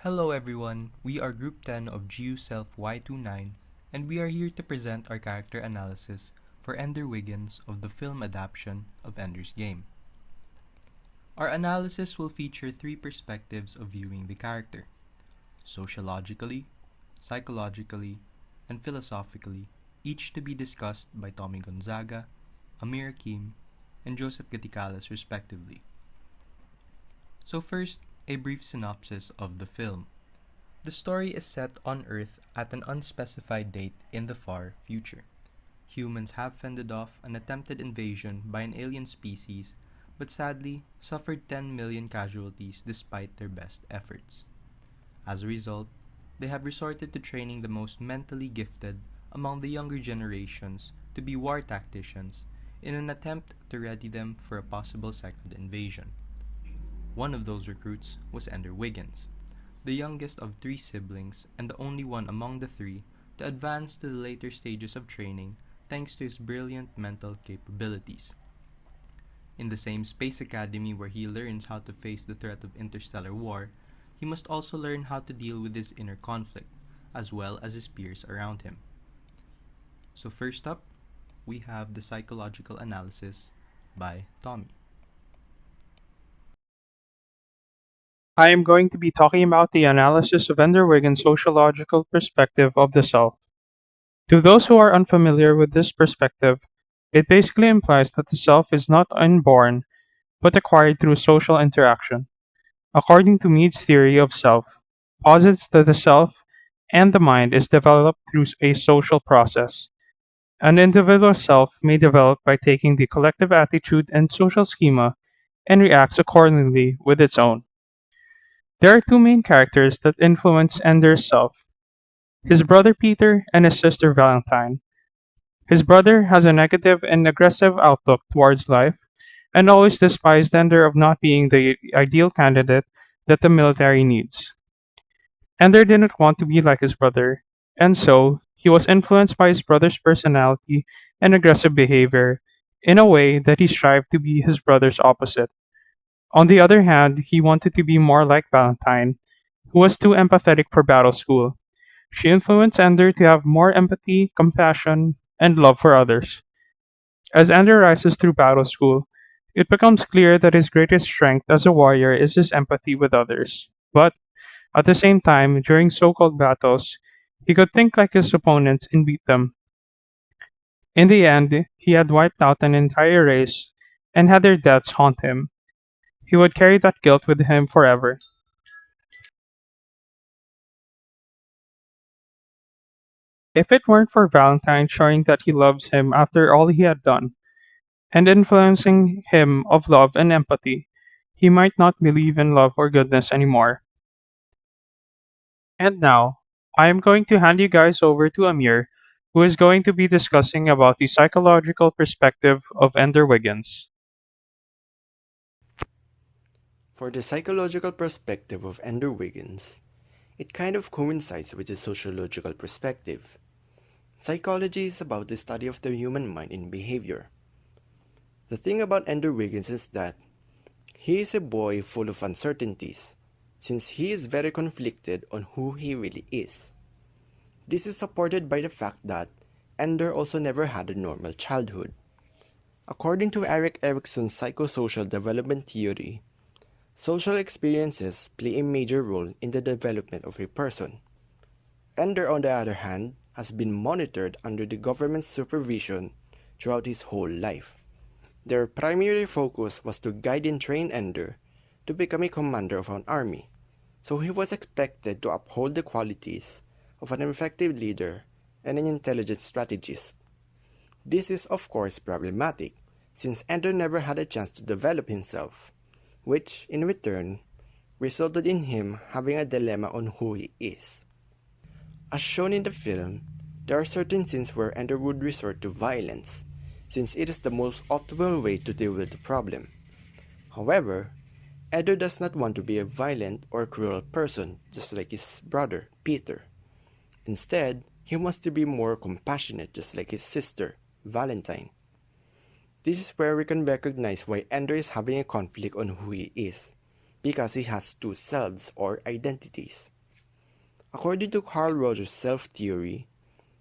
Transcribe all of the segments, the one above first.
Hello everyone, we are Group 10 of GU Self Y29 and we are here to present our character analysis for Ender Wiggins of the film adaptation of Ender's Game. Our analysis will feature three perspectives of viewing the character: sociologically, psychologically, and philosophically, each to be discussed by Tommy Gonzaga, Amir Hakim, and Joseph Gatikalis respectively. So first, a brief synopsis of the film. The story is set on Earth at an unspecified date in the far future. Humans have fended off an attempted invasion by an alien species, but sadly suffered 10 million casualties despite their best efforts. As a result, they have resorted to training the most mentally gifted among the younger generations to be war tacticians in an attempt to ready them for a possible second invasion. One of those recruits was Ender Wiggins, the youngest of three siblings and the only one among the three to advance to the later stages of training thanks to his brilliant mental capabilities. In the same space academy where he learns how to face the threat of interstellar war, he must also learn how to deal with his inner conflict, as well as his peers around him. So first up, we have the psychological analysis by Tommy. I am going to be talking about the analysis of Ender Wiggins' sociological perspective of the self. To those who are unfamiliar with this perspective, it basically implies that the self is not inborn, but acquired through social interaction. According to Mead's theory of self, posits that the self and the mind is developed through a social process. An individual self may develop by taking the collective attitude and social schema and reacts accordingly with its own. There are two main characters that influence Ender's self: his brother Peter and his sister Valentine. His brother has a negative and aggressive outlook towards life and always despised Ender of not being the ideal candidate that the military needs. Ender didn't want to be like his brother, and so he was influenced by his brother's personality and aggressive behavior in a way that he strived to be his brother's opposite. On the other hand, he wanted to be more like Valentine, who was too empathetic for battle school. She influenced Ender to have more empathy, compassion, and love for others. As Ender rises through battle school, it becomes clear that his greatest strength as a warrior is his empathy with others. But, at the same time, during so-called battles, he could think like his opponents and beat them. In the end, he had wiped out an entire race and had their deaths haunt him. He would carry that guilt with him forever. If it weren't for Valentine showing that he loves him after all he had done, and influencing him of love and empathy, he might not believe in love or goodness anymore. And now, I am going to hand you guys over to Amir, who is going to be discussing about the psychological perspective of Ender Wiggins. For the psychological perspective of Ender Wiggins, it kind of coincides with the sociological perspective. Psychology is about the study of the human mind and behavior. The thing about Ender Wiggins is that he is a boy full of uncertainties, since he is very conflicted on who he really is. This is supported by the fact that Ender also never had a normal childhood. According to Erik Erikson's psychosocial development theory, social experiences play a major role in the development of a person. Ender, on the other hand, has been monitored under the government's supervision throughout his whole life. Their primary focus was to guide and train Ender to become a commander of an army, so he was expected to uphold the qualities of an effective leader and an intelligent strategist. This is of course problematic, since Ender never had a chance to develop himself, which, in return, resulted in him having a dilemma on who he is. As shown in the film, there are certain scenes where Ender would resort to violence, since it is the most optimal way to deal with the problem. However, Ender does not want to be a violent or cruel person just like his brother, Peter. Instead, he wants to be more compassionate just like his sister, Valentine. This is where we can recognize why Ender is having a conflict on who he is, because he has two selves or identities. According to Carl Rogers' self theory,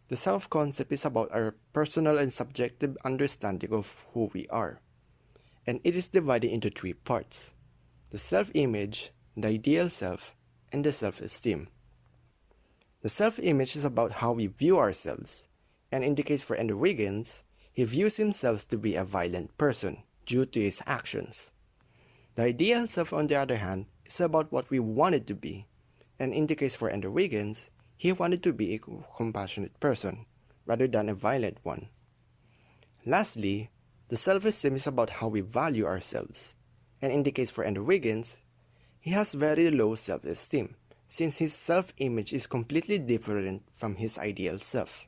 the self concept is about our personal and subjective understanding of who we are, and it is divided into three parts: the self image, the ideal self, and the self esteem. The self image is about how we view ourselves, and in the case for Andrew Wiggins, he views himself to be a violent person due to his actions. The ideal self, on the other hand, is about what we wanted to be, and in the case for Andrew Wiggins, he wanted to be a compassionate person, rather than a violent one. Lastly, the self-esteem is about how we value ourselves, and in the case for Andrew Wiggins, he has very low self-esteem, since his self-image is completely different from his ideal self.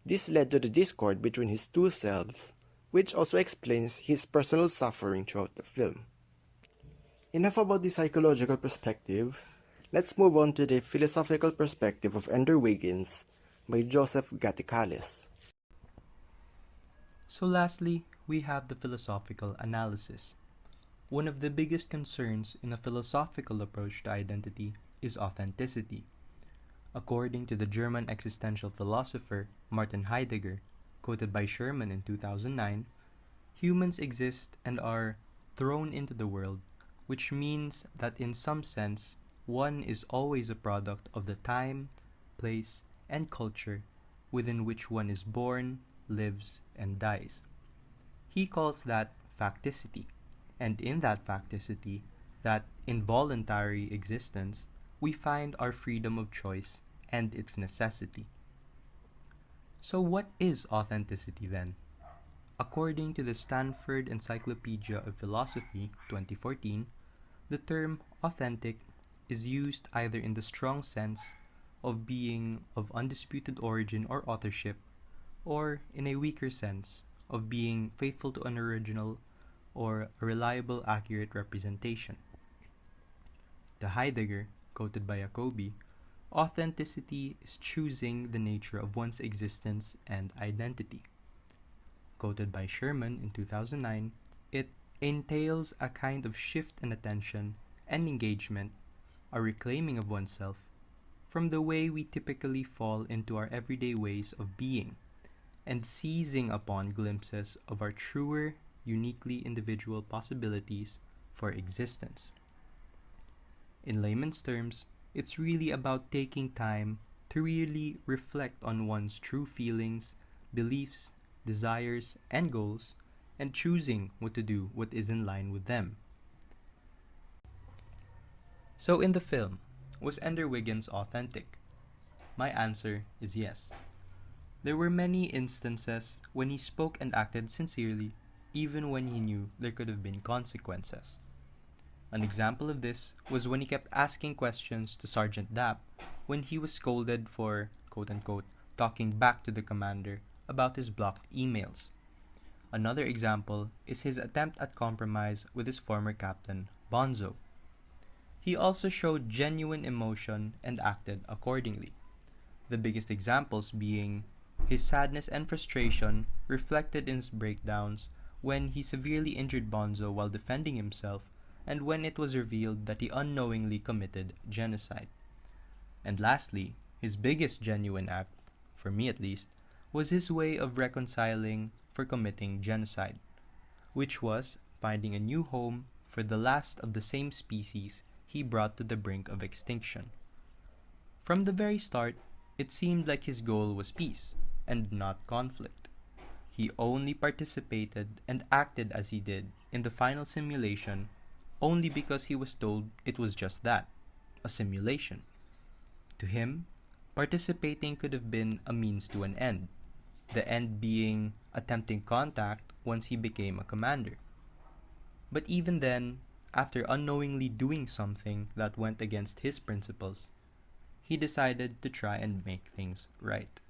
This led to the discord between his two selves, which also explains his personal suffering throughout the film. Enough about the psychological perspective. Let's move on to the philosophical perspective of Andrew Wiggins by Joseph Gatikalis. So lastly, we have the philosophical analysis. One of the biggest concerns in a philosophical approach to identity is authenticity. According to the German existential philosopher Martin Heidegger, quoted by Sherman in 2009, humans exist and are thrown into the world, which means that in some sense, one is always a product of the time, place, and culture within which one is born, lives, and dies. He calls that facticity, and in that facticity, that involuntary existence, we find our freedom of choice and its necessity. So what is authenticity then? According to the Stanford Encyclopedia of Philosophy 2014, the term authentic is used either in the strong sense of being of undisputed origin or authorship, or in a weaker sense of being faithful to an original or a reliable, accurate representation. To Heidegger, quoted by Yacobi, authenticity is choosing the nature of one's existence and identity. Quoted by Sherman in 2009, it entails a kind of shift in attention and engagement, a reclaiming of oneself, from the way we typically fall into our everyday ways of being, and seizing upon glimpses of our truer, uniquely individual possibilities for existence. In layman's terms, it's really about taking time to really reflect on one's true feelings, beliefs, desires, and goals, and choosing what to do what is in line with them. So in the film, was Ender Wiggins authentic? My answer is yes. There were many instances when he spoke and acted sincerely, even when he knew there could have been consequences. An example of this was when he kept asking questions to Sergeant Dapp when he was scolded for, quote-unquote, talking back to the commander about his blocked emails. Another example is his attempt at compromise with his former captain, Bonzo. He also showed genuine emotion and acted accordingly. The biggest examples being his sadness and frustration reflected in his breakdowns when he severely injured Bonzo while defending himself and when it was revealed that he unknowingly committed genocide. And lastly, his biggest genuine act, for me at least, was his way of reconciling for committing genocide, which was finding a new home for the last of the same species he brought to the brink of extinction. From the very start, it seemed like his goal was peace and not conflict. He only participated and acted as he did in the final simulation only because he was told it was just that, a simulation. To him, participating could have been a means to an end, the end being attempting contact once he became a commander. But even then, after unknowingly doing something that went against his principles, he decided to try and make things right.